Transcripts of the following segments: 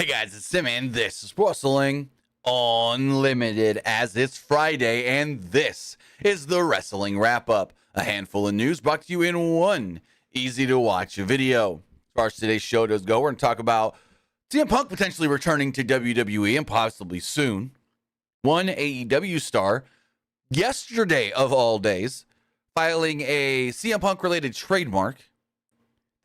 Hey guys, it's Sim, and this is Wrestling Unlimited, as it's Friday, and this is the Wrestling Wrap-Up, a handful of news brought to you in one easy-to-watch video. As far as today's show does go, we're going to talk about CM Punk potentially returning to WWE, and possibly soon. One AEW star, yesterday of all days, filing a CM Punk-related trademark.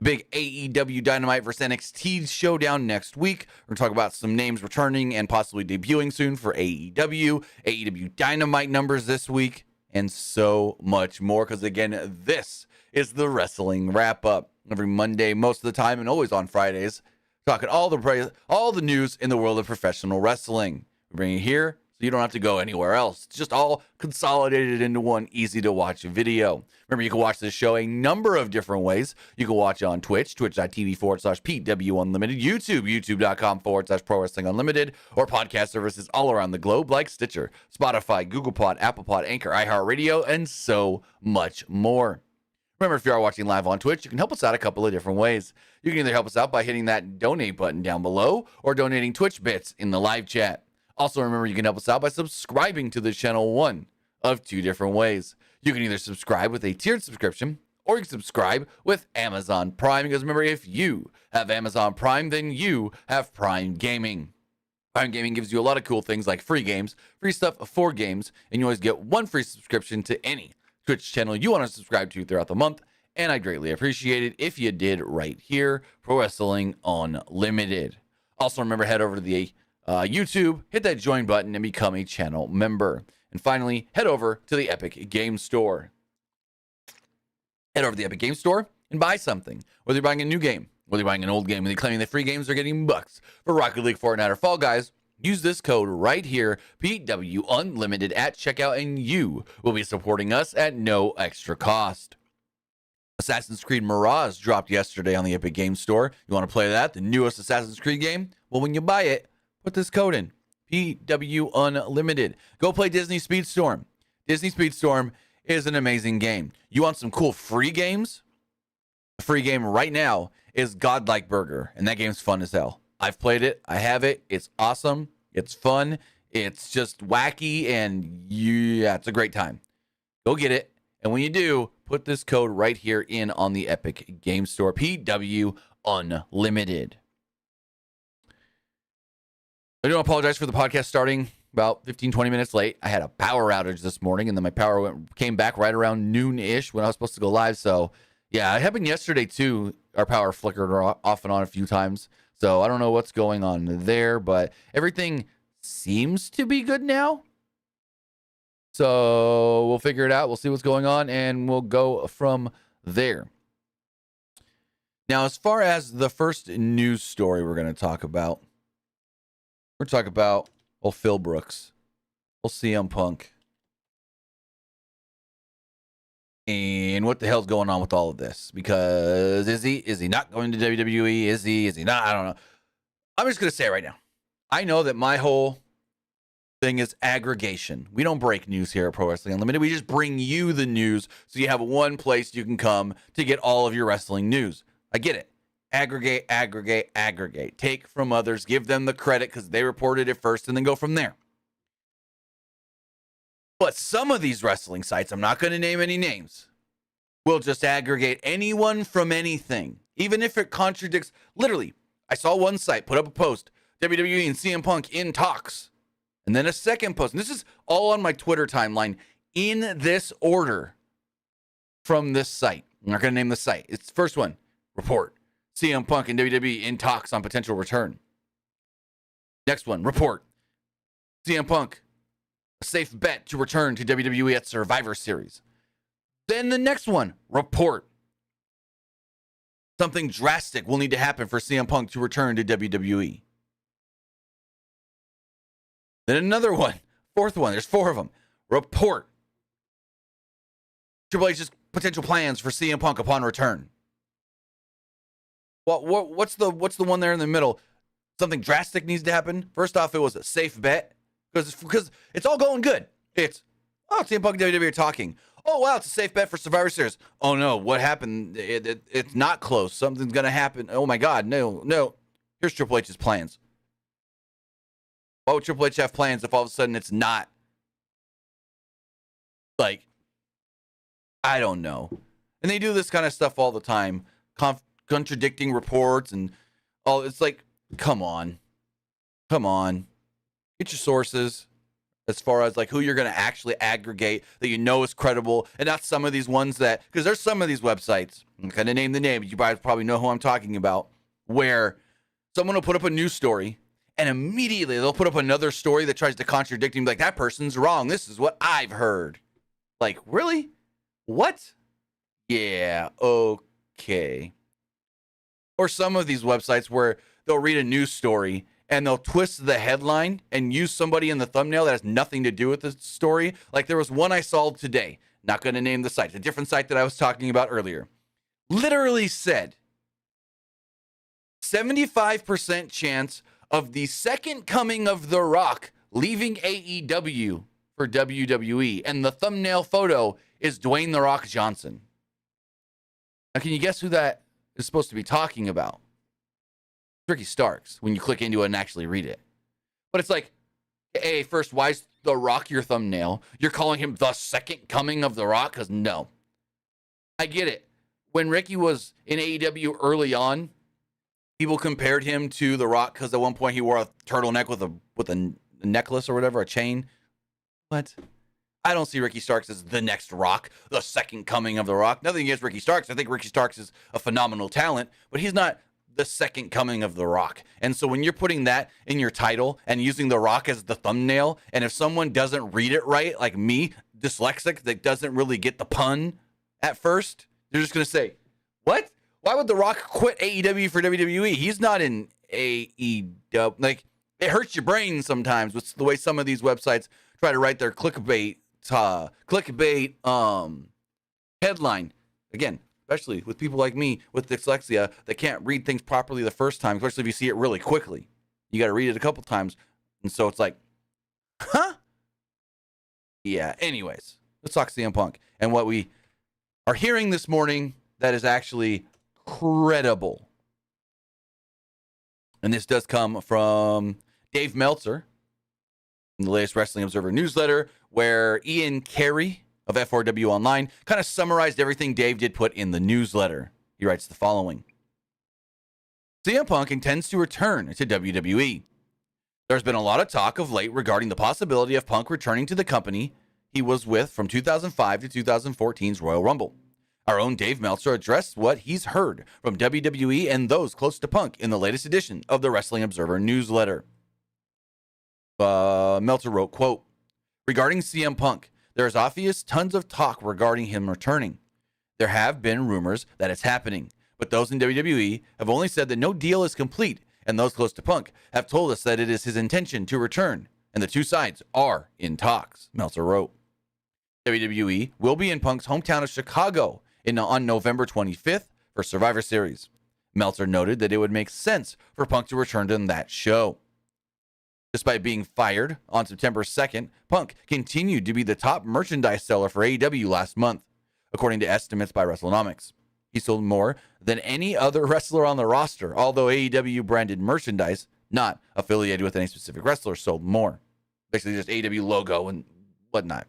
Big AEW Dynamite versus NXT showdown next week. We're going to talk about some names returning and possibly debuting soon for AEW. AEW Dynamite numbers this week, and so much more. Because again, this is the Wrestling Wrap-Up. Every Monday, most of the time, and always on Fridays, talking all the news in the world of professional wrestling. We bring it here so you don't have to go anywhere else. It's just all consolidated into one easy-to-watch video. Remember, you can watch this show a number of different ways. You can watch it on Twitch, twitch.tv/PWU Unlimited, YouTube, youtube.com/Pro Wrestling Unlimited, or podcast services all around the globe like Stitcher, Spotify, Google Pod, Apple Pod, Anchor, iHeartRadio, and so much more. Remember, if you are watching live on Twitch, you can help us out a couple of different ways. You can either help us out by hitting that donate button down below or donating Twitch bits in the live chat. Also, remember, you can help us out by subscribing to the channel one of two different ways. You can either subscribe with a tiered subscription, or you can subscribe with Amazon Prime. Because remember, if you have Amazon Prime, then you have Prime Gaming. Prime Gaming gives you a lot of cool things like free games, free stuff for games, and you always get one free subscription to any Twitch channel you want to subscribe to throughout the month. And I greatly appreciate it if you did right here, Pro Wrestling Unlimited. Also, remember, head over to the YouTube, hit that join button, and become a channel member. And finally, head over to the Epic Game Store. Head over to the Epic Game Store and buy something. Whether you're buying a new game, whether you're buying an old game, and they're claiming that free games are getting bucks for Rocket League, Fortnite, or Fall Guys, use this code right here, PW Unlimited, at checkout, and you will be supporting us at no extra cost. Assassin's Creed Mirage dropped yesterday on the Epic Game Store. You want to play that, the newest Assassin's Creed game? Well, when you buy it, put this code in, PW Unlimited. Go play Disney Speedstorm. Disney Speedstorm is an amazing game. You want some cool free games? The free game right now is Godlike Burger, and that game's fun as hell. I've played it. I have it. It's awesome. It's fun. It's just wacky, and yeah, it's a great time. Go get it, and when you do, put this code right here in on the Epic Game Store, PW Unlimited. I do apologize for the podcast starting about 15-20 minutes late. I had a power outage this morning, and then my power came back right around noon-ish when I was supposed to go live. So, yeah, it happened yesterday, too. Our power flickered off and on a few times. So I don't know what's going on there, but everything seems to be good now. So we'll figure it out. We'll see what's going on, and we'll go from there. Now, as far as the first news story we're going to talk about, we're talking about old Phil Brooks, old CM Punk, and what the hell's going on with all of this? Because is he not going to WWE? Is he not? I don't know. I'm just going to say it right now. I know that my whole thing is aggregation. We don't break news here at Pro Wrestling Unlimited. We just bring you the news so you have one place you can come to get all of your wrestling news. I get it. Aggregate, aggregate, aggregate. Take from others. Give them the credit because they reported it first, and then go from there. But some of these wrestling sites, I'm not going to name any names, will just aggregate anyone from anything, even if it contradicts. Literally, I saw one site put up a post, WWE and CM Punk in talks. And then a second post. And this is all on my Twitter timeline in this order from this site. I'm not going to name the site. It's the first one. Report. CM Punk and WWE in talks on potential return. Next one, report. CM Punk, a safe bet to return to WWE at Survivor Series. Then the next one, report. Something drastic will need to happen for CM Punk to return to WWE. Then another one, fourth one, there's four of them. Report. Triple H's potential plans for CM Punk upon return. What's the one there in the middle? Something drastic needs to happen. First off, it was a safe bet because it's all going good. It's CM Punk and WWE are talking. Oh wow, it's a safe bet for Survivor Series. Oh no, what happened? It's not close. Something's gonna happen. Oh my God, no. Here's Triple H's plans. Why would Triple H have plans if all of a sudden it's not? Like, I don't know. And they do this kind of stuff all the time, contradicting reports and all. It's like, come on. Get your sources as far as like who you're going to actually aggregate that you know is credible, and not some of these ones that, because there's some of these websites, I'm going to name the name, you guys probably know who I'm talking about, where someone will put up a news story and immediately they'll put up another story that tries to contradict him, like, that person's wrong. This is what I've heard. Like, really? What? Yeah, okay. Or some of these websites where they'll read a news story and they'll twist the headline and use somebody in the thumbnail that has nothing to do with the story. Like, there was one I saw today, not going to name the site, a different site that I was talking about earlier, literally said 75% chance of the second coming of The Rock leaving AEW for WWE. And the thumbnail photo is Dwayne The Rock Johnson. Now, can you guess who that is supposed to be talking about? Ricky Starks, when you click into it and actually read it. But it's like, hey, first, why is The Rock your thumbnail? You're calling him the second coming of The Rock? Because no. I get it. When Ricky was in AEW early on, people compared him to The Rock because at one point he wore a turtleneck with a necklace or whatever, a chain. What? I don't see Ricky Starks as the next Rock, the second coming of The Rock. Nothing against Ricky Starks. I think Ricky Starks is a phenomenal talent, but he's not the second coming of The Rock. And so when you're putting that in your title and using The Rock as the thumbnail, and if someone doesn't read it right, like me, dyslexic, that doesn't really get the pun at first, they're just going to say, what? Why would The Rock quit AEW for WWE? He's not in AEW. Like, it hurts your brain sometimes with the way some of these websites try to write their clickbait headline. Again, especially with people like me with dyslexia that can't read things properly the first time, especially if you see it really quickly. You got to read it a couple times. And so it's like, huh? Yeah, anyways, let's talk CM Punk. And what we are hearing this morning that is actually credible. And this does come from Dave Meltzer in the latest Wrestling Observer newsletter, where Ian Carey of F4W Online kind of summarized everything Dave did put in the newsletter. He writes the following. CM Punk intends to return to WWE. There's been a lot of talk of late regarding the possibility of Punk returning to the company he was with from 2005 to 2014's Royal Rumble. Our own Dave Meltzer addressed what he's heard from WWE and those close to Punk in the latest edition of the Wrestling Observer newsletter. Meltzer wrote, quote, regarding CM Punk, there's obvious tons of talk regarding him returning. There have been rumors that it's happening, but those in WWE have only said that no deal is complete, and those close to Punk have told us that it is his intention to return, and the two sides are in talks, Meltzer wrote. WWE will be in Punk's hometown of Chicago on November 25th for Survivor Series. Meltzer noted that it would make sense for Punk to return to that show. Despite being fired on September 2nd, Punk continued to be the top merchandise seller for AEW last month, according to estimates by WrestleNomics. He sold more than any other wrestler on the roster, although AEW branded merchandise, not affiliated with any specific wrestler, sold more. Basically just AEW logo and whatnot.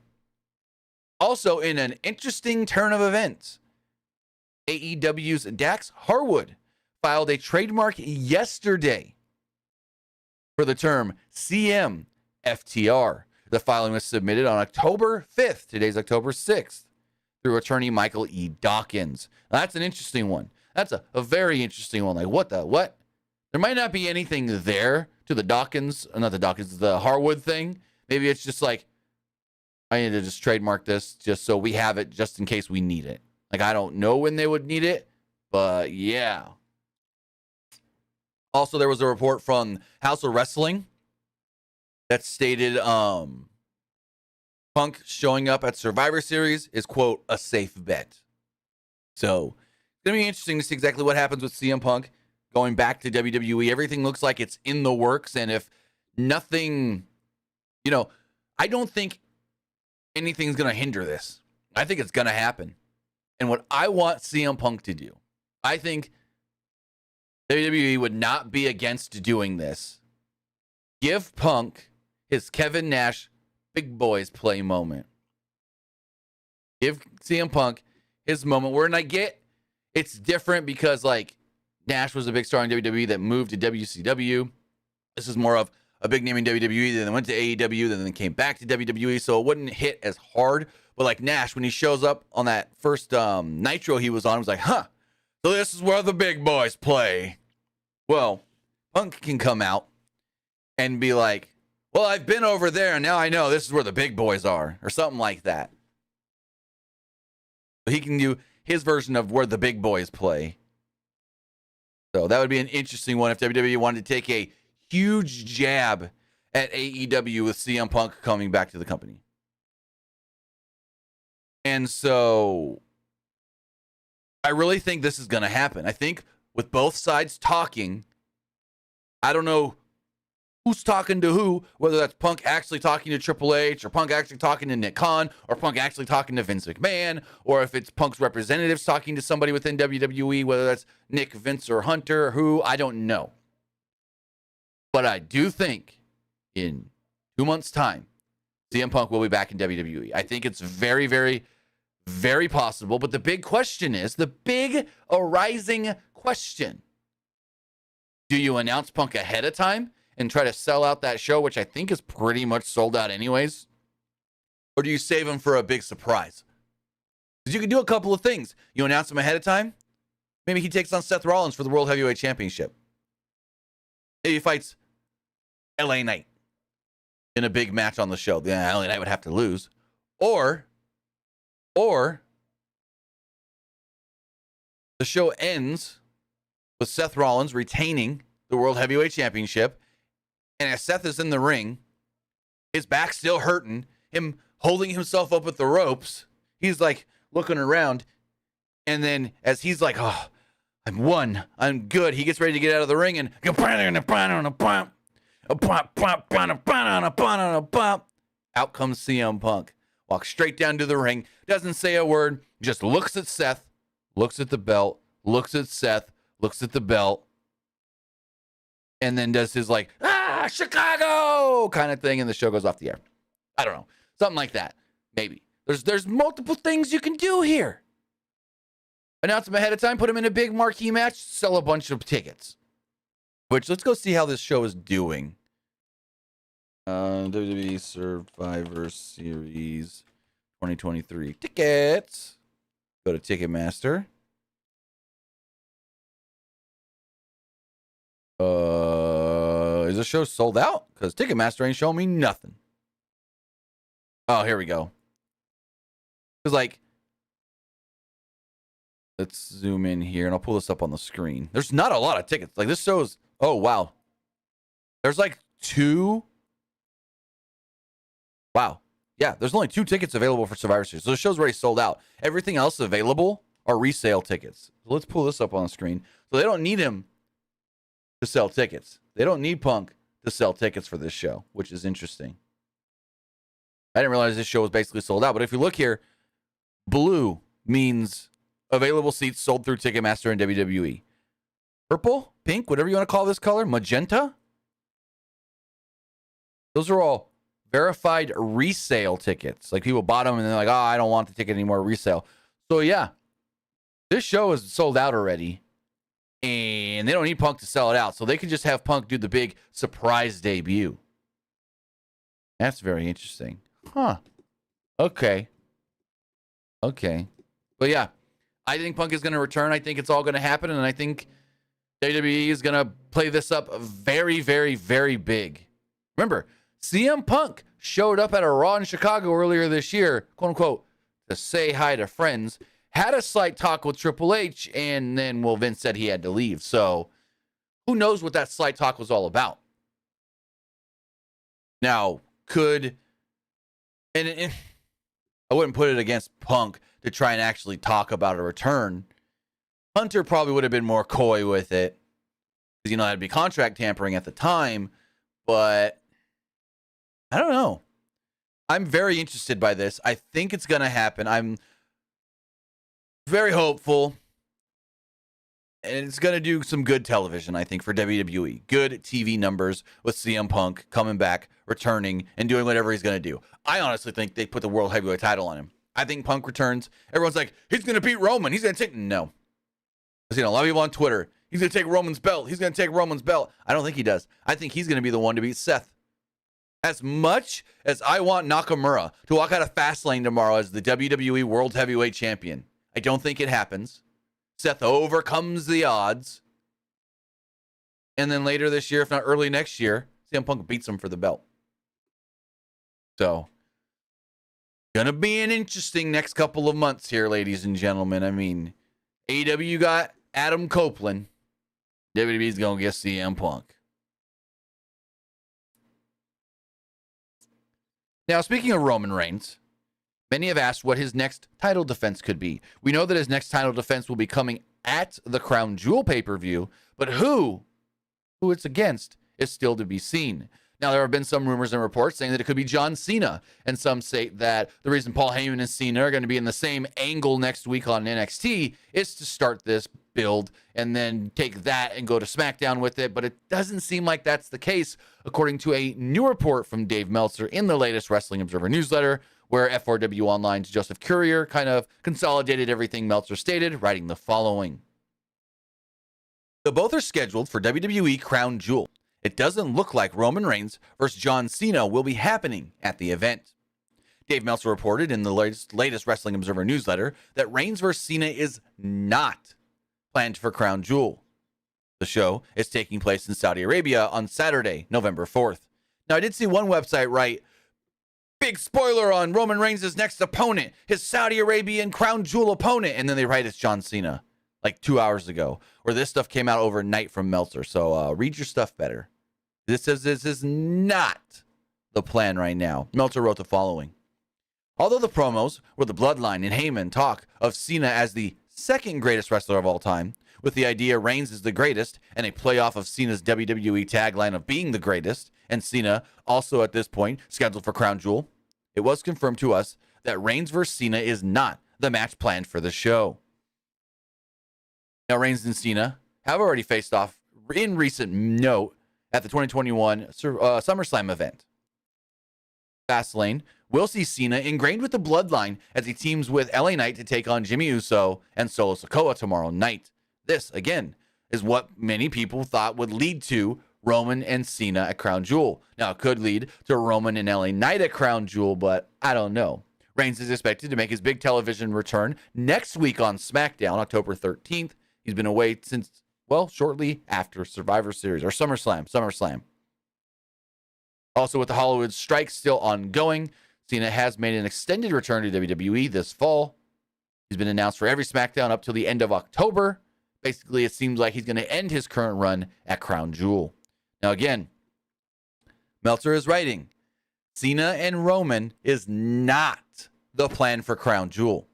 Also, in an interesting turn of events, AEW's Dax Harwood filed a trademark yesterday for the term CMFTR. The filing was submitted on October 5th. Today's October 6th. Through attorney Michael E. Dawkins. Now, that's an interesting one. That's a very interesting one. Like, what? There might not be anything there to the the Harwood thing. Maybe it's just like, I need to just trademark this just so we have it just in case we need it. Like, I don't know when they would need it, but yeah. Also, there was a report from House of Wrestling that stated Punk showing up at Survivor Series is, quote, a safe bet. So it's going to be interesting to see exactly what happens with CM Punk going back to WWE. Everything looks like it's in the works. And if nothing, I don't think anything's going to hinder this. I think it's going to happen. And what I want CM Punk to do, I think WWE would not be against doing this Give Punk his Kevin Nash big boys play moment. Give CM Punk his moment where, and I get it's different because like Nash was a big star in WWE that moved to WCW. This is more of a big name in WWE, then went to AEW, then came back to WWE, so it wouldn't hit as hard. But like Nash, when he shows up on that first Nitro he was on, it was like, huh, so this is where the big boys play. Well, Punk can come out and be like, well, I've been over there, and now I know this is where the big boys are, or something like that. So he can do his version of where the big boys play. So that would be an interesting one if WWE wanted to take a huge jab at AEW with CM Punk coming back to the company. And so I really think this is going to happen. I think with both sides talking, I don't know who's talking to who, whether that's Punk actually talking to Triple H or Punk actually talking to Nick Khan or Punk actually talking to Vince McMahon, or if it's Punk's representatives talking to somebody within WWE, whether that's Nick, Vince, or Hunter, or who, I don't know. But I do think in 2 months' time, CM Punk will be back in WWE. I think it's very, very, very possible. But the big question is, the big arising question, do you announce Punk ahead of time and try to sell out that show, which I think is pretty much sold out anyways? Or do you save him for a big surprise? Because you can do a couple of things. You announce him ahead of time. Maybe he takes on Seth Rollins for the World Heavyweight Championship. Maybe he fights LA Knight in a big match on the show. Yeah, LA Knight would have to lose. Or the show ends with Seth Rollins retaining the World Heavyweight Championship. And as Seth is in the ring, his back's still hurting, him holding himself up with the ropes, he's like looking around. And then as he's like, oh, I'm won, I'm good, he gets ready to get out of the ring and out comes CM Punk. Walks straight down to the ring, doesn't say a word, just looks at Seth, looks at the belt, looks at Seth, looks at the belt, and then does his like, Chicago kind of thing, and the show goes off the air. I don't know. Something like that. Maybe. There's multiple things you can do here. Announce them ahead of time, put them in a big marquee match, sell a bunch of tickets. Which, let's go see how this show is doing. WWE Survivor Series 2023 tickets. Go to Ticketmaster. Is the show sold out? Because Ticketmaster ain't showing me nothing. Oh, here we go. It's like, let's zoom in here and I'll pull this up on the screen. There's not a lot of tickets. Like this shows, oh wow. There's like 2. Wow. Yeah, there's only 2 tickets available for Survivor Series. So the show's already sold out. Everything else available are resale tickets. So let's pull this up on the screen. So they don't need him to sell tickets. They don't need Punk to sell tickets for this show, which is interesting. I didn't realize this show was basically sold out. But if you look here, blue means available seats sold through Ticketmaster and WWE. Purple, pink, whatever you want to call this color, magenta. Those are all verified resale tickets. Like people bought them and they're like, oh, I don't want the ticket anymore, resale. So yeah, this show is sold out already. And they don't need Punk to sell it out. So they can just have Punk do the big surprise debut. That's very interesting. Huh. Okay. But yeah, I think Punk is going to return. I think it's all going to happen. And I think WWE is going to play this up very, very, very big. Remember, CM Punk showed up at a Raw in Chicago earlier this year, quote unquote, to say hi to friends. Had a slight talk with Triple H, and then, well, Vince said he had to leave. So, who knows what that slight talk was all about? Now, and I wouldn't put it against Punk to try and actually talk about a return. Hunter probably would have been more coy with it, because, that'd be contract tampering at the time, but I don't know. I'm very interested by this. I think it's going to happen. I'm very hopeful. And it's going to do some good television, I think, for WWE. Good TV numbers with CM Punk coming back, returning, and doing whatever he's going to do. I honestly think they put the World Heavyweight title on him. I think Punk returns. Everyone's like, he's going to beat Roman. He's going to take... No. I've seen a lot of people on Twitter. He's going to take Roman's belt. He's going to take Roman's belt. I don't think he does. I think he's going to be the one to beat Seth. As much as I want Nakamura to walk out of Fastlane tomorrow as the WWE World Heavyweight Champion, I don't think it happens. Seth overcomes the odds. And then later this year, if not early next year, CM Punk beats him for the belt. So, gonna be an interesting next couple of months here, ladies and gentlemen. I mean, AEW got Adam Copeland. WWE's gonna get CM Punk. Now, speaking of Roman Reigns, many have asked what his next title defense could be. We know that his next title defense will be coming at the Crown Jewel pay-per-view, but who it's against is still to be seen. Now, there have been some rumors and reports saying that it could be John Cena, and some say that the reason Paul Heyman and Cena are going to be in the same angle next week on NXT is to start this build and then take that and go to SmackDown with it, but it doesn't seem like that's the case, according to a new report from Dave Meltzer in the latest Wrestling Observer newsletter, where F4W Online's Joseph Courier kind of consolidated everything Meltzer stated, writing the following. The both are scheduled for WWE Crown Jewel. It doesn't look like Roman Reigns versus John Cena will be happening at the event. Dave Meltzer reported in the latest Wrestling Observer newsletter that Reigns versus Cena is not planned for Crown Jewel. The show is taking place in Saudi Arabia on Saturday, November 4th. Now, I did see one website write, big spoiler on Roman Reigns' next opponent, his Saudi Arabian Crown Jewel opponent, and then they write it's John Cena, like 2 hours ago, where this stuff came out overnight from Meltzer. So read your stuff better. This says this is not the plan right now. Meltzer wrote the following. Although the promos where the Bloodline and Heyman talk of Cena as the second greatest wrestler of all time, with the idea Reigns is the greatest and a playoff of Cena's WWE tagline of being the greatest, and Cena also at this point scheduled for Crown Jewel, it was confirmed to us that Reigns versus Cena is not the match planned for the show. Now, Reigns and Cena have already faced off in recent note at the 2021 SummerSlam event. Fastlane will see Cena ingrained with the Bloodline as he teams with LA Knight to take on Jimmy Uso and Solo Sikoa tomorrow night. This, again, is what many people thought would lead to Roman and Cena at Crown Jewel. Now, it could lead to Roman and LA Knight at Crown Jewel, but I don't know. Reigns is expected to make his big television return next week on SmackDown, October 13th. He's been away since, well, shortly after Survivor Series, or SummerSlam. Also, with the Hollywood strike still ongoing, Cena has made an extended return to WWE this fall. He's been announced for every SmackDown up till the end of October. Basically, it seems like he's going to end his current run at Crown Jewel. Now, again, Meltzer is writing, Cena and Roman is not the plan for Crown Jewel.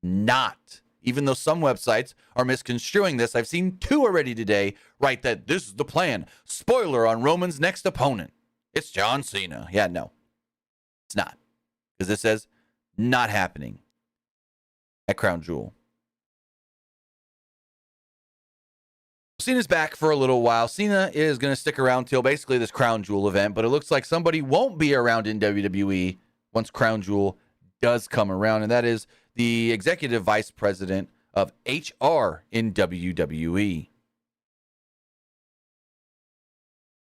Not. Even though some websites are misconstruing this, I've seen 2 already today write that this is the plan. Spoiler on Roman's next opponent. It's John Cena. Yeah, no, it's not. Because it says not happening at Crown Jewel. Cena's back for a little while. Cena is going to stick around till basically this Crown Jewel event, but it looks like somebody won't be around in WWE once Crown Jewel does come around, and that is the executive vice president of HR in WWE.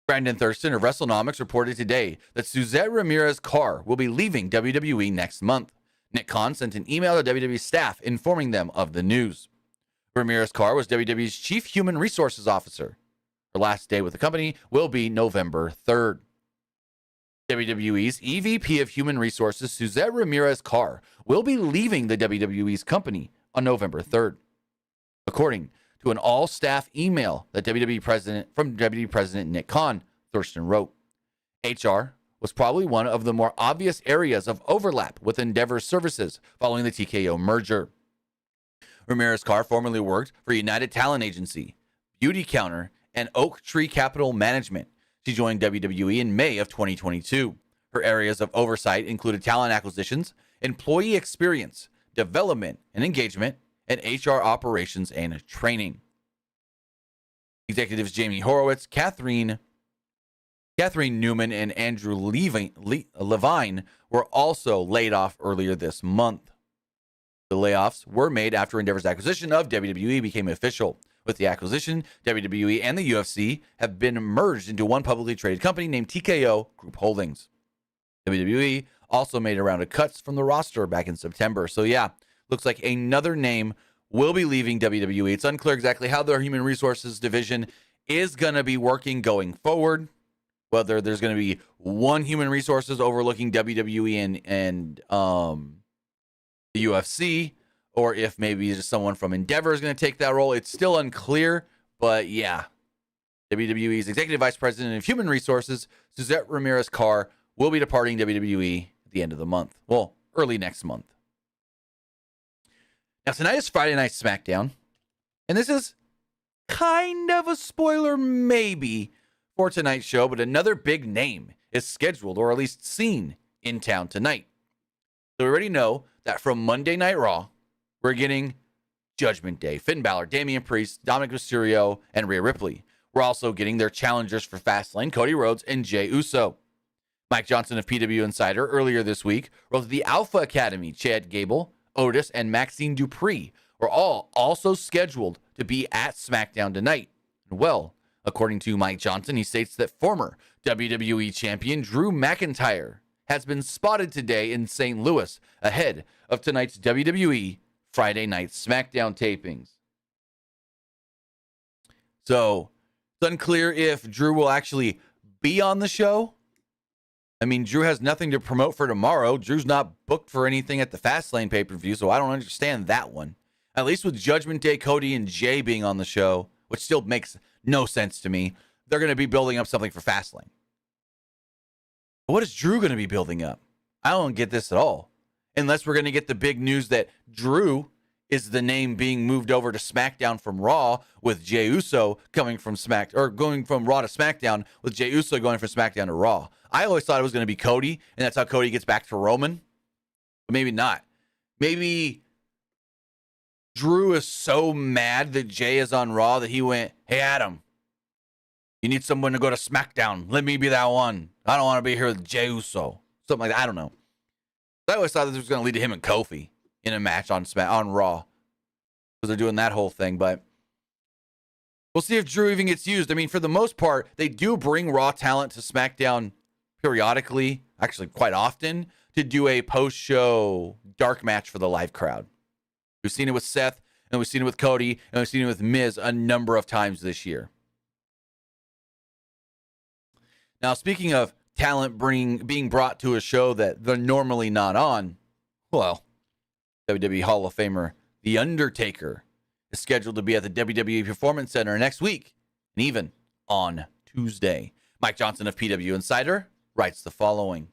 Brandon Thurston of WrestleNomics reported today that Suzette Ramirez-Carr will be leaving WWE next month. Nick Khan sent an email to WWE staff informing them of the news. Ramirez-Carr was WWE's Chief Human Resources Officer. Her last day with the company will be November 3rd. WWE's EVP of Human Resources, Suzette Ramirez-Carr, will be leaving the WWE's company on November 3rd. According to an all-staff email that WWE President Nick Khan, Thurston wrote, HR was probably one of the more obvious areas of overlap with Endeavor's services following the TKO merger. Ramirez-Carr formerly worked for United Talent Agency, Beauty Counter, and Oak Tree Capital Management. She joined WWE in May of 2022. Her areas of oversight included talent acquisitions, employee experience, development and engagement, and HR operations and training. Executives Jamie Horowitz, Catherine Newman, and Andrew Levine were also laid off earlier this month. The layoffs were made after Endeavor's acquisition of WWE became official. With the acquisition, WWE and the UFC have been merged into one publicly traded company named TKO Group Holdings. WWE also made a round of cuts from the roster back in September. So yeah, looks like another name will be leaving WWE. It's unclear exactly how their human resources division is going to be working going forward. Whether there's going to be one human resources overlooking WWE and the UFC, or if maybe just someone from Endeavor is going to take that role. It's still unclear, but yeah. WWE's Executive Vice President of Human Resources, Suzette Ramirez-Carr, will be departing WWE at the end of the month. Well, early next month. Now, tonight is Friday Night SmackDown, and this is kind of a spoiler maybe for tonight's show, but another big name is scheduled, or at least seen, in town tonight. So we already know that from Monday Night Raw, we're getting Judgment Day. Finn Balor, Damian Priest, Dominic Mysterio, and Rhea Ripley. We're also getting their challengers for Fastlane, Cody Rhodes and Jey Uso. Mike Johnson of PWU Insider earlier this week wrote that the Alpha Academy, Chad Gable, Otis, and Maxine Dupree were all also scheduled to be at SmackDown tonight. Well, according to Mike Johnson, he states that former WWE champion Drew McIntyre has been spotted today in St. Louis ahead of tonight's WWE Friday Night SmackDown tapings. So, it's unclear if Drew will actually be on the show. I mean, Drew has nothing to promote for tomorrow. Drew's not booked for anything at the Fastlane pay-per-view, so I don't understand that one. At least with Judgment Day, Cody and Jay being on the show, which still makes no sense to me, they're going to be building up something for Fastlane. But what is Drew going to be building up? I don't get this at all. Unless we're going to get the big news that Drew is the name being moved over to SmackDown from Raw, with Jey Uso coming from going from Raw to SmackDown, with Jey Uso going from SmackDown to Raw. I always thought it was going to be Cody, and that's how Cody gets back to Roman. But maybe not. Maybe Drew is so mad that Jey is on Raw that he went, "Hey, Adam, you need someone to go to SmackDown. Let me be that one. I don't want to be here with Jey Uso." Something like that. I don't know. I always thought this was going to lead to him and Kofi in a match on Raw, because they're doing that whole thing. But we'll see if Drew even gets used. I mean, for the most part, they do bring Raw talent to SmackDown periodically, actually quite often, to do a post-show dark match for the live crowd. We've seen it with Seth, and we've seen it with Cody, and we've seen it with Miz a number of times this year. Now, speaking of talent being brought to a show that they're normally not on, well, WWE Hall of Famer The Undertaker is scheduled to be at the WWE Performance Center next week, and even on Tuesday. Mike Johnson of PWU Insider writes the following.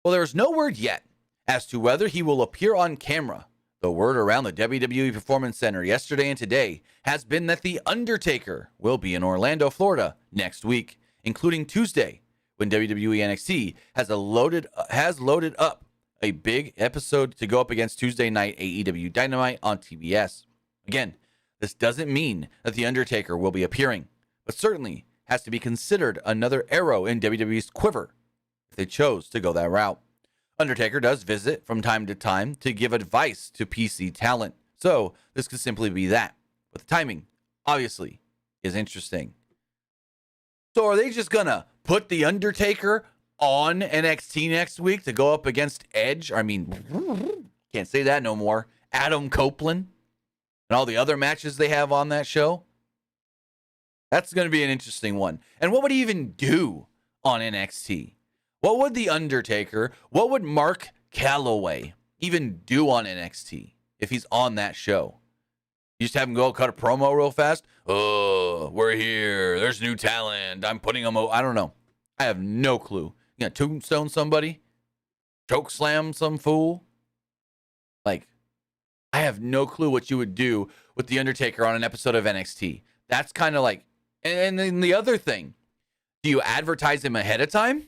Well, there is no word yet as to whether he will appear on camera. The word around the WWE Performance Center yesterday and today has been that The Undertaker will be in Orlando, Florida next week, including Tuesday, when WWE NXT has loaded up a big episode to go up against Tuesday night AEW Dynamite on TBS. Again, this doesn't mean that The Undertaker will be appearing, but certainly has to be considered another arrow in WWE's quiver if they chose to go that route. Undertaker does visit from time to time to give advice to PC talent, so this could simply be that. But the timing, obviously, is interesting. So are they just going to put The Undertaker on NXT next week to go up against Edge? I mean, can't say that no more. Adam Copeland and all the other matches they have on that show. That's going to be an interesting one. And what would he even do on NXT? What would The Undertaker, what would Mark Calloway even do on NXT if he's on that show? You just have him go cut a promo real fast? Oh, we're here. There's new talent. I'm putting them I don't know. I have no clue. You gonna tombstone somebody? Choke slam some fool? Like, I have no clue what you would do with The Undertaker on an episode of NXT. That's kind of like, and then the other thing, do you advertise him ahead of time?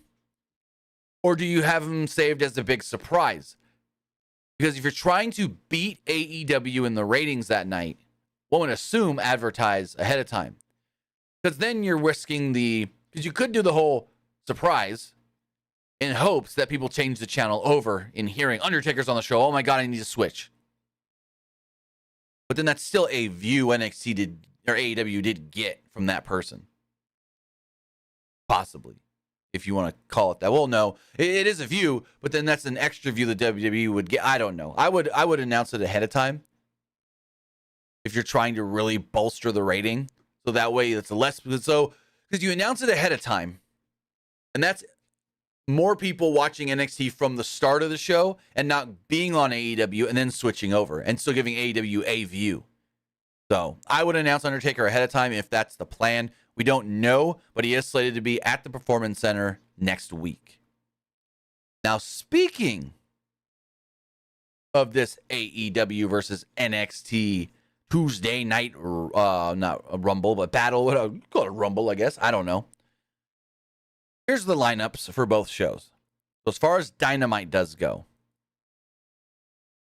Or do you have him saved as a big surprise? Because if you're trying to beat AEW in the ratings that night, one would assume advertise ahead of time. Because then you're risking because you could do the whole surprise in hopes that people change the channel over in hearing Undertaker's on the show. Oh my God, I need to switch. But then that's still a view NXT did, or AEW did get from that person. Possibly, if you want to call it that. Well, no, it is a view, but then that's an extra view the WWE would get. I don't know. I would announce it ahead of time if you're trying to really bolster the rating. So that way it's less, because you announce it ahead of time, and that's more people watching NXT from the start of the show and not being on AEW and then switching over and still giving AEW a view. So I would announce Undertaker ahead of time if that's the plan. We don't know, but he is slated to be at the Performance Center next week. Now, speaking of this AEW versus NXT Tuesday night, not a Rumble, but battle, call it a Rumble, I guess. I don't know. Here's the lineups for both shows. So as far as Dynamite does go,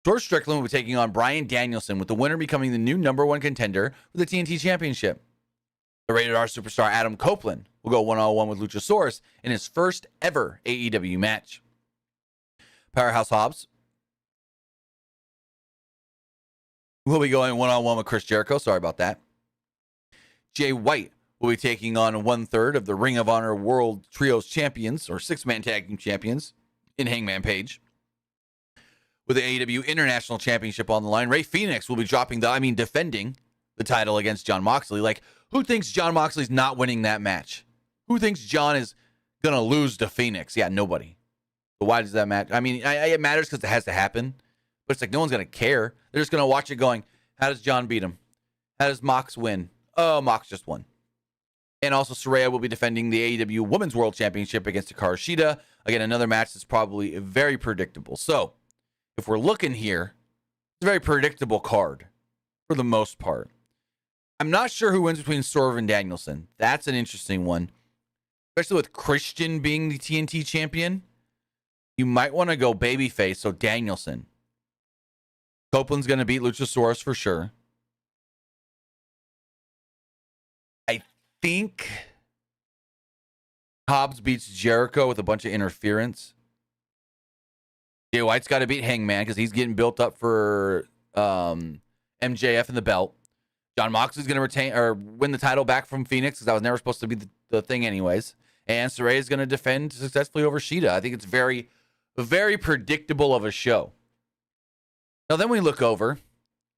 George Strickland will be taking on Bryan Danielson, with the winner becoming the new #1 contender for the TNT Championship. The Rated R superstar Adam Copeland will go one-on-one with Luchasaurus in his first ever AEW match. Powerhouse Hobbs will be going one-on-one with Chris Jericho. Sorry about that. Jay White will be taking on 1/3 of the Ring of Honor World Trios Champions, or 6-man tag team champions, in Hangman Page. With the AEW International Championship on the line, Rey Fenix will be defending the title against Jon Moxley. Like, who thinks Jon Moxley's not winning that match? Who thinks Jon is going to lose to Phoenix? Yeah, nobody. But why does that matter? I mean, it matters because it has to happen. But it's like no one's going to care. They're just going to watch it going, how does Jon beat him? How does Mox win? Oh, Mox just won. And also, Saraya will be defending the AEW Women's World Championship against Hikaru Shida. Again, another match that's probably very predictable. So, if we're looking here, it's a very predictable card for the most part. I'm not sure who wins between Swerve and Danielson. That's an interesting one. Especially with Christian being the TNT champion. You might want to go babyface, so Danielson. Copeland's going to beat Luchasaurus for sure. I think Hobbs beats Jericho with a bunch of interference. Jay White's got to beat Hangman because he's getting built up for MJF and the belt. Jon Moxley's going to retain or win the title back from Phoenix, because that was never supposed to be the thing anyways. And Saraya is going to defend successfully over Shida. I think it's very, very predictable of a show. Now then we look over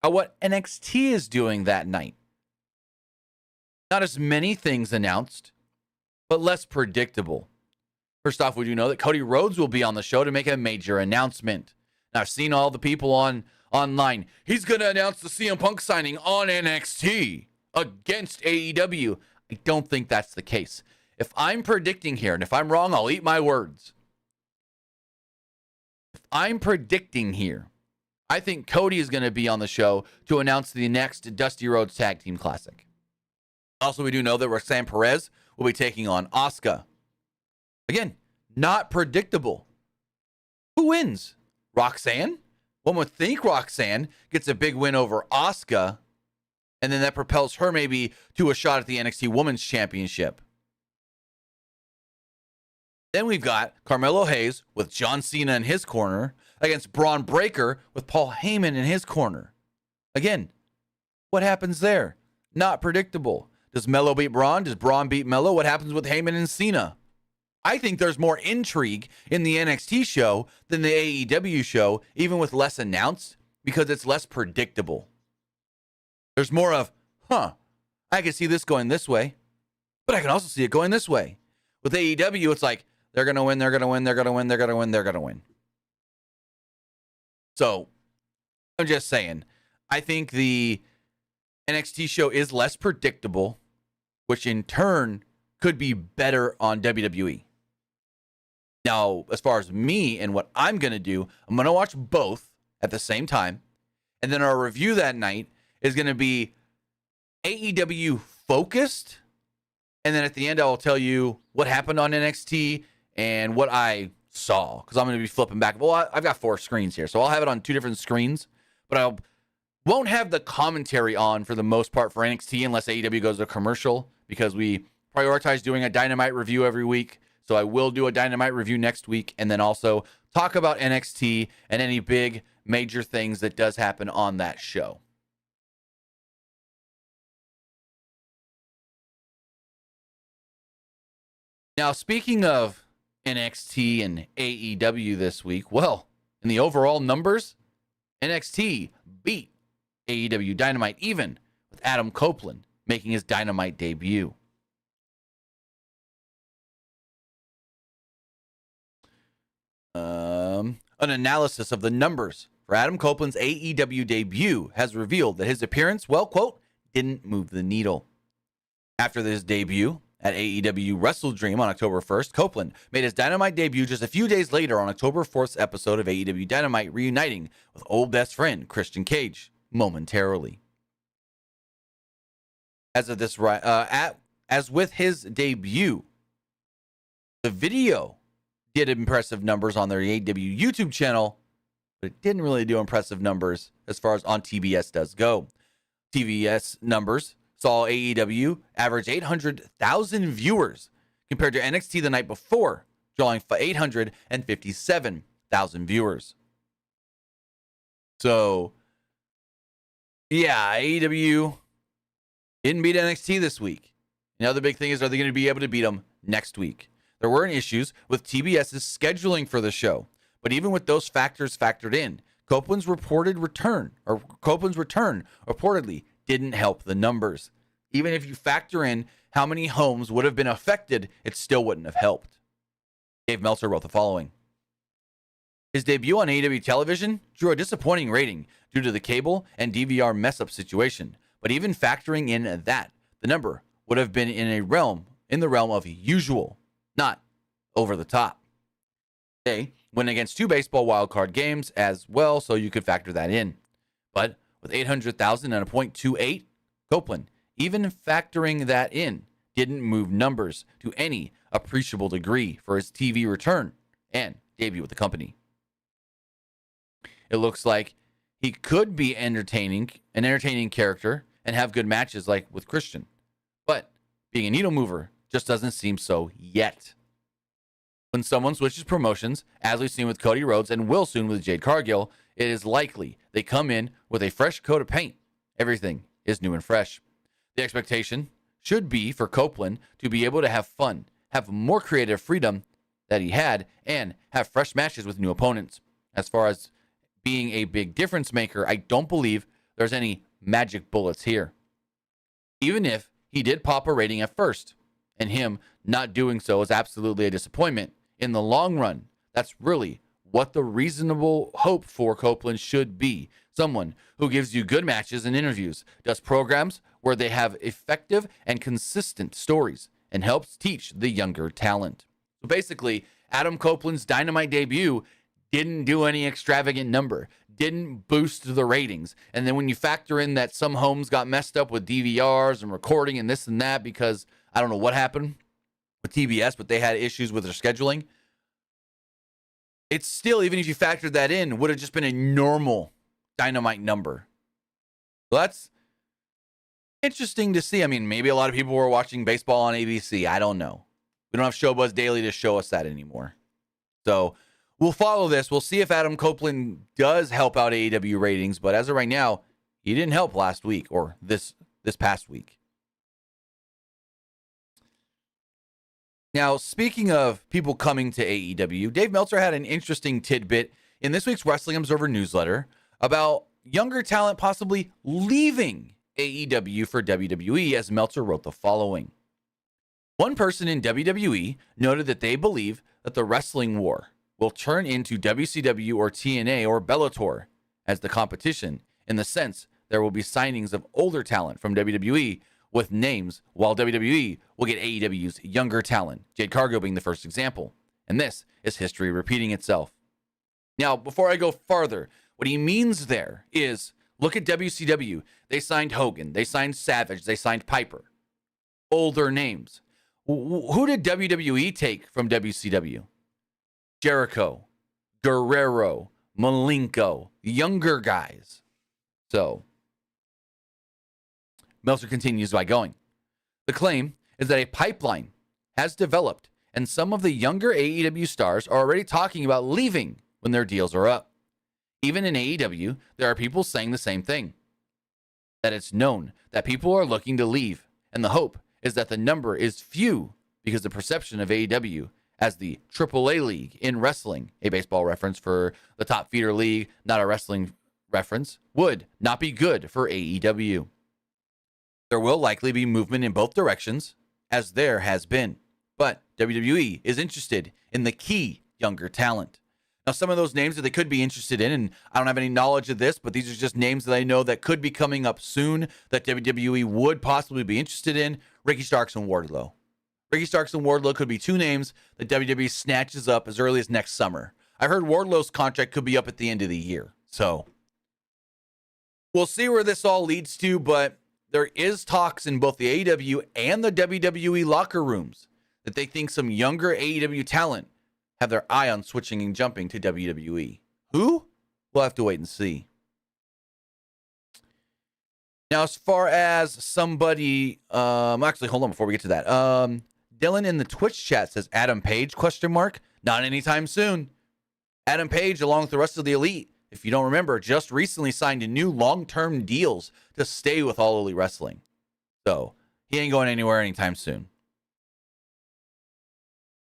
at what NXT is doing that night. Not as many things announced, but less predictable. First off, we do know that Cody Rhodes will be on the show to make a major announcement. Now, I've seen all the people online. He's going to announce the CM Punk signing on NXT against AEW. I don't think that's the case. If I'm predicting here, and if I'm wrong, I'll eat my words. If I'm predicting here, I think Cody is going to be on the show to announce the next Dusty Rhodes Tag Team Classic. Also, we do know that Roxanne Perez will be taking on Asuka. Again, not predictable. Who wins? Roxanne? One would think Roxanne gets a big win over Asuka, and then that propels her maybe to a shot at the NXT Women's Championship. Then we've got Carmelo Hayes with John Cena in his corner against Braun Breaker with Paul Heyman in his corner. Again, what happens there? Not predictable. Does Melo beat Braun? Does Braun beat Melo? What happens with Heyman and Cena? I think there's more intrigue in the NXT show than the AEW show, even with less announced, because it's less predictable. There's more of, I can see this going this way, but I can also see it going this way. With AEW, it's like, they're going to win, they're going to win, they're going to win, they're going to win, they're going to win. So, I'm just saying, I think the NXT show is less predictable, which in turn could be better on WWE. Now, as far as me and what I'm going to do, I'm going to watch both at the same time. And then our review that night is going to be AEW focused. And then at the end, I'll tell you what happened on NXT and what I saw. Because I'm going to be flipping back. Well, I've got 4 screens here. So I'll have it on 2 different screens. But Won't have the commentary on for the most part for NXT unless AEW goes to commercial, because we prioritize doing a Dynamite review every week. So I will do a Dynamite review next week, and then also talk about NXT and any big major things that does happen on that show. Now, speaking of NXT and AEW this week, well, in the overall numbers, NXT beat AEW Dynamite, even with Adam Copeland making his Dynamite debut. An analysis of the numbers for Adam Copeland's AEW debut has revealed that his appearance, well, quote, didn't move the needle. After his debut at AEW Wrestle Dream on October 1st, Copeland made his Dynamite debut just a few days later on October 4th's episode of AEW Dynamite, reuniting with old best friend Christian Cage momentarily. As with his debut, the video did impressive numbers on their AEW YouTube channel, but it didn't really do impressive numbers as far as on TBS does go. TBS numbers saw AEW average 800,000 viewers compared to NXT the night before, drawing 857,000 viewers. So, yeah, AEW didn't beat NXT this week. Another big thing is, are they going to be able to beat them next week? There weren't issues with TBS's scheduling for the show, but even with those factors factored in, Copeland's return reportedly didn't help the numbers. Even if you factor in how many homes would have been affected, it still wouldn't have helped. Dave Meltzer wrote the following. His debut on AEW television drew a disappointing rating due to the cable and DVR mess-up situation, but even factoring in that, the number would have been in the realm of usual, not over the top. They went against 2 baseball wildcard games as well, so you could factor that in. But with 800,000 and a .28, Copeland, even factoring that in, didn't move numbers to any appreciable degree for his TV return and debut with the company. It looks like he could be an entertaining character and have good matches like with Christian, but being a needle mover just doesn't seem so yet. When someone switches promotions, as we've seen with Cody Rhodes and will soon with Jade Cargill, it is likely they come in with a fresh coat of paint. Everything is new and fresh. The expectation should be for Copeland to be able to have fun, have more creative freedom that he had, and have fresh matches with new opponents. As far as being a big difference maker, I don't believe there's any magic bullets here. Even if he did pop a rating at first, and him not doing so is absolutely a disappointment, in the long run, that's really what the reasonable hope for Copeland should be. Someone who gives you good matches and interviews, does programs where they have effective and consistent stories, and helps teach the younger talent. So basically, Adam Copeland's Dynamite debut didn't do any extravagant number, didn't boost the ratings. And then when you factor in that some homes got messed up with DVRs and recording and this and that because I don't know what happened with TBS, but they had issues with their scheduling. It's still, even if you factored that in, would have just been a normal Dynamite number. So that's interesting to see. I mean, maybe a lot of people were watching baseball on ABC. I don't know. We don't have Showbuzz Daily to show us that anymore. So we'll follow this. We'll see if Adam Copeland does help out AEW ratings. But as of right now, he didn't help last week or this past week. Now, speaking of people coming to AEW, Dave Meltzer had an interesting tidbit in this week's Wrestling Observer newsletter about younger talent possibly leaving AEW for WWE, as Meltzer wrote the following. One person in WWE noted that they believe that the wrestling war will turn into WCW or TNA or Bellator as the competition, in the sense there will be signings of older talent from WWE with names, while WWE will get AEW's younger talent, Jade Cargill being the first example. And this is history repeating itself. Now, before I go farther, what he means there is, look at WCW. They signed Hogan. They signed Savage. They signed Piper. Older names. Who did WWE take from WCW? Jericho, Guerrero, Malenko, younger guys. So Meltzer continues by going. The claim is that a pipeline has developed, and some of the younger AEW stars are already talking about leaving when their deals are up. Even in AEW, there are people saying the same thing. That it's known that people are looking to leave, and the hope is that the number is few because the perception of AEW as the AAA league in wrestling, a baseball reference for the top feeder league, not a wrestling reference, would not be good for AEW. There will likely be movement in both directions, as there has been, but WWE is interested in the key younger talent. Now, some of those names that they could be interested in, and I don't have any knowledge of this, but these are just names that I know that could be coming up soon that WWE would possibly be interested in. Ricky Starks and Wardlow. Ricky Starks and Wardlow could be two names that WWE snatches up as early as next summer. I heard Wardlow's contract could be up at the end of the year. So we'll see where this all leads to, but there is talks in both the AEW and the WWE locker rooms that they think some younger AEW talent have their eye on switching and jumping to WWE. Who? We'll have to wait and see. Now, as far as somebody, actually, hold on before we get to that. Dylan in the Twitch chat says, Adam Page, ? Not anytime soon. Adam Page, along with the rest of the Elite, if you don't remember, just recently signed new long-term deals to stay with All Elite Wrestling. So, he ain't going anywhere anytime soon.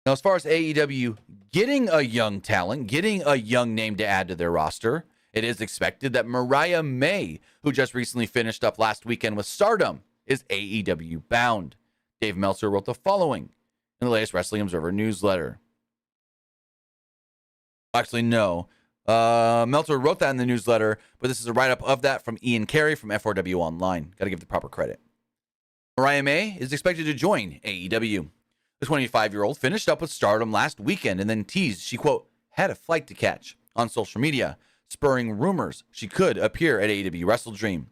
Now, as far as AEW getting a young talent, getting a young name to add to their roster, it is expected that Mariah May, who just recently finished up last weekend with Stardom, is AEW bound. Dave Meltzer wrote the following in the latest Wrestling Observer newsletter. Actually, no. Meltzer wrote that in the newsletter, but this is a write-up of that from Ian Carey from F4W Online. Got to give the proper credit. Mariah May is expected to join AEW. The 25-year-old finished up with Stardom last weekend and then teased she, quote, had a flight to catch on social media, spurring rumors she could appear at AEW Wrestle Dream.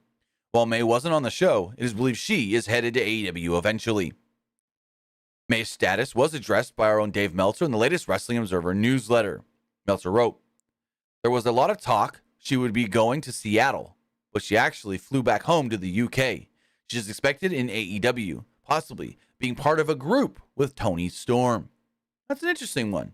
While May wasn't on the show, it is believed she is headed to AEW eventually. May's status was addressed by our own Dave Meltzer in the latest Wrestling Observer newsletter. Meltzer wrote, there was a lot of talk she would be going to Seattle, but she actually flew back home to the UK. She is expected in AEW, possibly being part of a group with Toni Storm. That's an interesting one.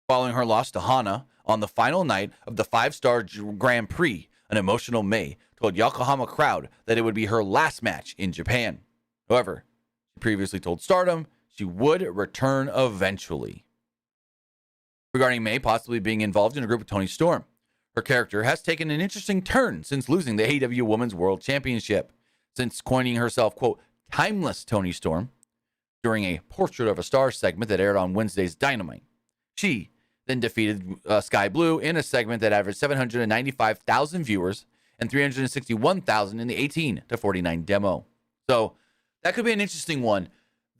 Following her loss to Hana on the final night of the 5-star Grand Prix, an emotional May told Yokohama crowd that it would be her last match in Japan. However, she previously told Stardom she would return eventually. Regarding May possibly being involved in a group with Toni Storm, her character has taken an interesting turn since losing the AEW Women's World Championship. Since coining herself, quote, timeless Toni Storm, during a Portrait of a Star segment that aired on Wednesday's Dynamite. She then defeated Sky Blue in a segment that averaged 795,000 viewers and 361,000 in the 18 to 49 demo. So that could be an interesting one,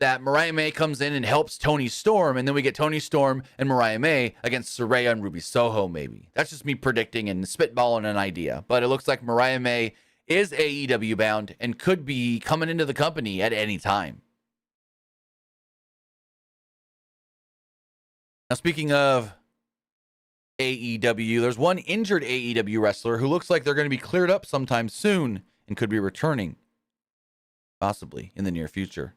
that Mariah May comes in and helps Toni Storm, and then we get Toni Storm and Mariah May against Saraya and Ruby Soho, maybe. That's just me predicting and spitballing an idea. But it looks like Mariah May is AEW bound and could be coming into the company at any time. Now, speaking of AEW, there's one injured AEW wrestler who looks like they're going to be cleared up sometime soon and could be returning, possibly in the near future.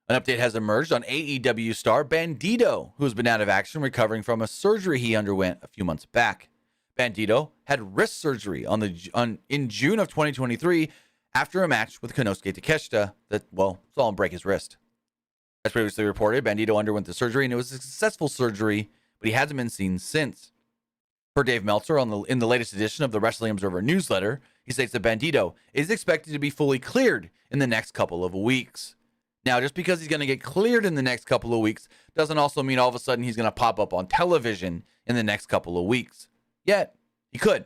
An update has emerged on AEW star Bandido, who has been out of action recovering from a surgery he underwent a few months back. Bandido had wrist surgery in June of 2023 after a match with Konosuke Takeshita that, saw him break his wrist. As previously reported, Bandido underwent the surgery, and it was a successful surgery, but he hasn't been seen since. Per Dave Meltzer in the latest edition of the Wrestling Observer newsletter, he states that Bandido is expected to be fully cleared in the next couple of weeks. Now, just because he's going to get cleared in the next couple of weeks doesn't also mean all of a sudden he's going to pop up on television in the next couple of weeks. Yet, he could,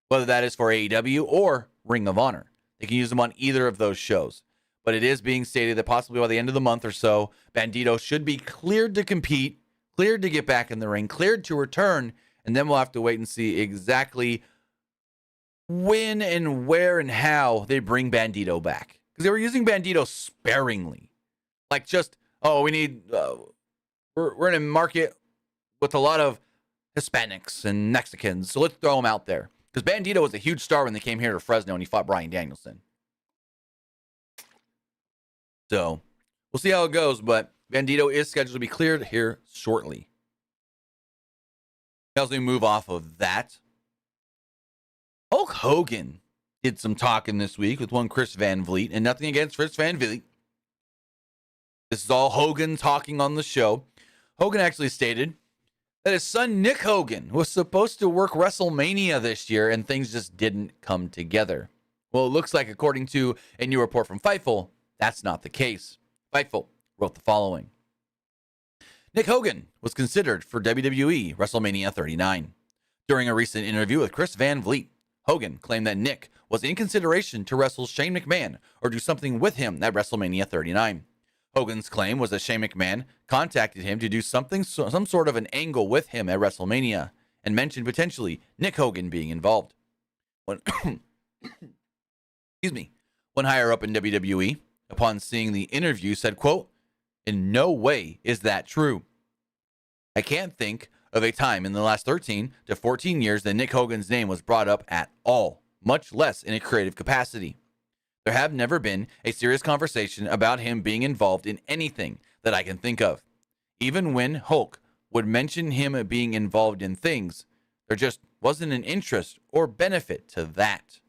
whether that is for AEW or Ring of Honor. They can use him on either of those shows. But it is being stated that possibly by the end of the month or so, Bandido should be cleared to compete, cleared to get back in the ring, cleared to return, and then we'll have to wait and see exactly when and where and how they bring Bandido back. Because they were using Bandido sparingly. Like just, we need, we're in a market with a lot of Hispanics and Mexicans, so let's throw them out there. Because Bandido was a huge star when they came here to Fresno and he fought Bryan Danielson. So we'll see how it goes, but Bandido is scheduled to be cleared here shortly. As we move off of that, Hulk Hogan did some talking this week with one Chris Van Vliet, and nothing against Chris Van Vliet. This is all Hogan talking on the show. Hogan actually stated that his son Nick Hogan was supposed to work WrestleMania this year, and things just didn't come together. Well, it looks like, according to a new report from Fightful, that's not the case. Fightful wrote the following. Nick Hogan was considered for WWE WrestleMania 39. During a recent interview with Chris Van Vliet, Hogan claimed that Nick was in consideration to wrestle Shane McMahon or do something with him at WrestleMania 39. Hogan's claim was that Shane McMahon contacted him to do some sort of an angle with him at WrestleMania and mentioned potentially Nick Hogan being involved. When one higher up in WWE, upon seeing the interview, said, quote, "In no way is that true. I can't think of a time in the last 13 to 14 years that Nick Hogan's name was brought up at all, much less in a creative capacity. There have never been a serious conversation about him being involved in anything that I can think of. Even when Hulk would mention him being involved in things, there just wasn't an interest or benefit to that."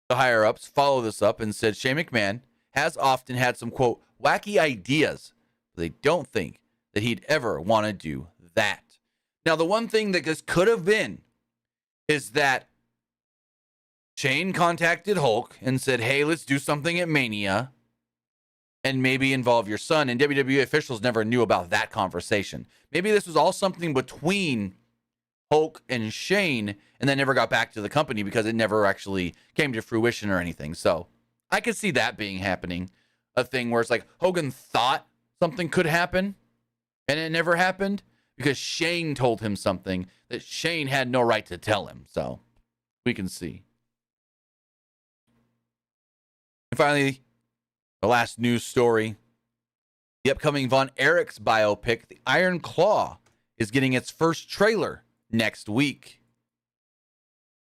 The higher-ups followed this up and said Shane McMahon has often had some, quote, wacky ideas, but they don't think that he'd ever want to do that. Now, the one thing that this could have been is that Shane contacted Hulk and said, hey, let's do something at Mania and maybe involve your son. And WWE officials never knew about that conversation. Maybe this was all something between Hulk and Shane and then never got back to the company because it never actually came to fruition or anything. So I could see that being happening. A thing where it's like Hogan thought something could happen and it never happened because Shane told him something that Shane had no right to tell him. So we can see. And finally, the last news story. The upcoming Von Erich's biopic, The Iron Claw, is getting its first trailer next week.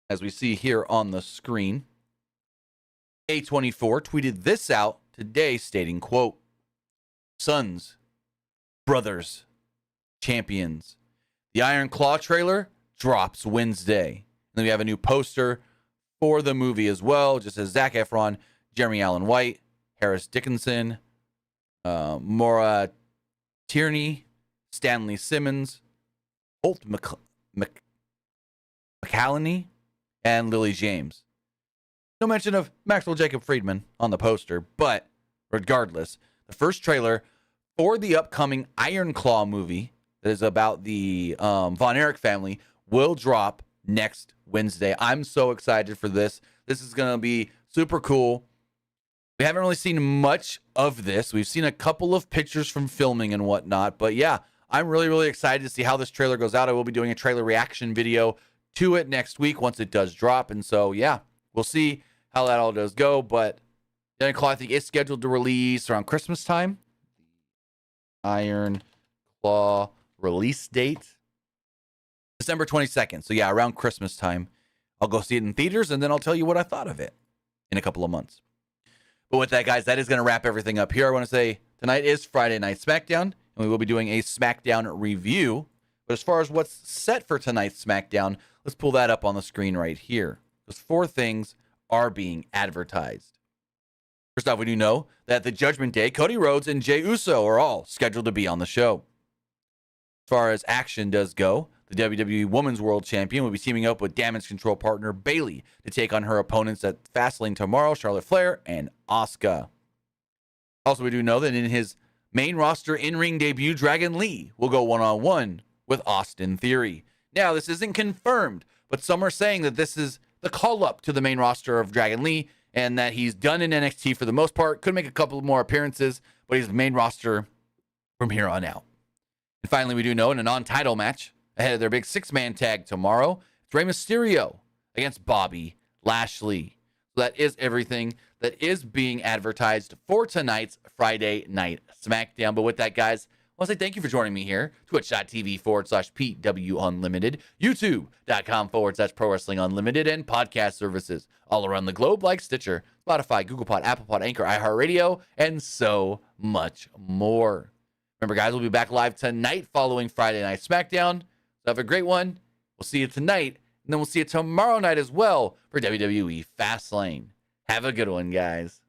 As we see here on the screen, A24 tweeted this out today stating, quote, "Sons, brothers, champions. The Iron Claw trailer drops Wednesday." And then we have a new poster for the movie as well. Just as Zac Efron, Jeremy Allen White, Harris Dickinson, Maura Tierney, Stanley Simmons, Holt McCallany, and Lily James. No mention of Maxwell Jacob Friedman on the poster, but regardless, the first trailer for the upcoming Iron Claw movie that is about the Von Erich family will drop next Wednesday. I'm so excited for this. This is going to be super cool. We haven't really seen much of this. We've seen a couple of pictures from filming and whatnot, but yeah, I'm really, really excited to see how this trailer goes out. I will be doing a trailer reaction video to it next week once it does drop, and so yeah, we'll see how that all does go, but Iron Claw, I think, is scheduled to release around Christmas time. Iron Claw release date, December 22nd. So yeah, around Christmas time. I'll go see it in theaters, and then I'll tell you what I thought of it in a couple of months. But with that, guys, that is going to wrap everything up here. I want to say tonight is Friday Night SmackDown, and we will be doing a SmackDown review. But as far as what's set for tonight's SmackDown, let's pull that up on the screen right here. Those 4 things are being advertised. First off, we do know that the Judgment Day, Cody Rhodes and Jey Uso are all scheduled to be on the show. As far as action does go, the WWE Women's World Champion will be teaming up with Damage Control partner Bayley to take on her opponents at Fastlane tomorrow, Charlotte Flair and Asuka. Also, we do know that in his main roster in-ring debut, Dragon Lee will go one-on-one with Austin Theory. Now, this isn't confirmed, but some are saying that this is the call-up to the main roster of Dragon Lee and that he's done in NXT for the most part. Could make a couple more appearances, but he's the main roster from here on out. And finally, we do know in a non-title match, ahead of their big 6-man tag tomorrow, it's Rey Mysterio against Bobby Lashley. So that is everything that is being advertised for tonight's Friday Night SmackDown. But with that, guys, want to say thank you for joining me here. Twitch.tv/PWU Unlimited, YouTube.com/Pro Wrestling Unlimited, and podcast services all around the globe like Stitcher, Spotify, Google Pod, Apple Pod, Anchor, iHeartRadio, and so much more. Remember, guys, we'll be back live tonight following Friday Night SmackDown. So have a great one. We'll see you tonight, and then we'll see you tomorrow night as well for WWE Fastlane. Have a good one, guys.